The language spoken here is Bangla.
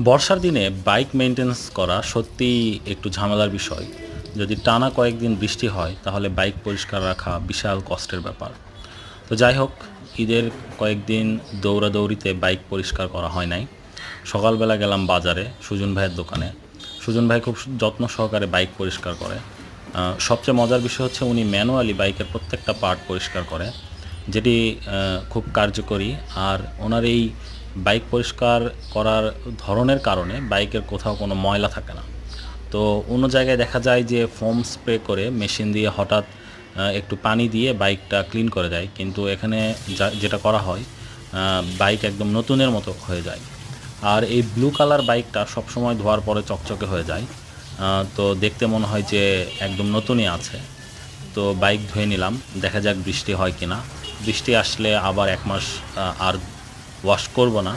বর্ষার দিনে বাইক মেইনটেন্যান্স করা সত্যিই একটু ঝামেলার বিষয়। যদি টানা কয়েকদিন বৃষ্টি হয় তাহলে বাইক পরিষ্কার রাখা বিশাল কষ্টের ব্যাপার। তো যাই হোক, ঈদের কয়েকদিন দৌড়াদৌড়িতে বাইক পরিষ্কার করা হয় নাই। সকালবেলা গেলাম বাজারে সুজন ভাইয়ের দোকানে। সুজন ভাই খুব যত্ন সহকারে বাইক পরিষ্কার করে। সবচেয়ে মজার বিষয় হচ্ছে উনি ম্যানুয়ালি বাইকের প্রত্যেকটা পার্ট পরিষ্কার করে, যেটি খুব কার্যকরী। আর ওনার এই বাইক পরিষ্কার করার ধরনের কারণে বাইকের কোথাও কোনো ময়লা থাকে না। তো অন্য জায়গায় দেখা যায় যে ফোম স্প্রে করে মেশিন দিয়ে হঠাৎ একটু পানি দিয়ে বাইকটা ক্লিন করে দেয়, কিন্তু এখানে যেটা করা হয়, বাইক একদম নতুনের মতো হয়ে যায়। আর এই ব্লু কালার বাইকটা সবসময় ধোয়ার পরে চকচকে হয়ে যায়। তো দেখতে মনে হয় যে একদম নতুনই আছে। তো বাইক ধুয়ে নিলাম, দেখা যাক বৃষ্টি হয় কি না। বৃষ্টি আসলে আবার 1 মাস আর ওয়াশ করব না।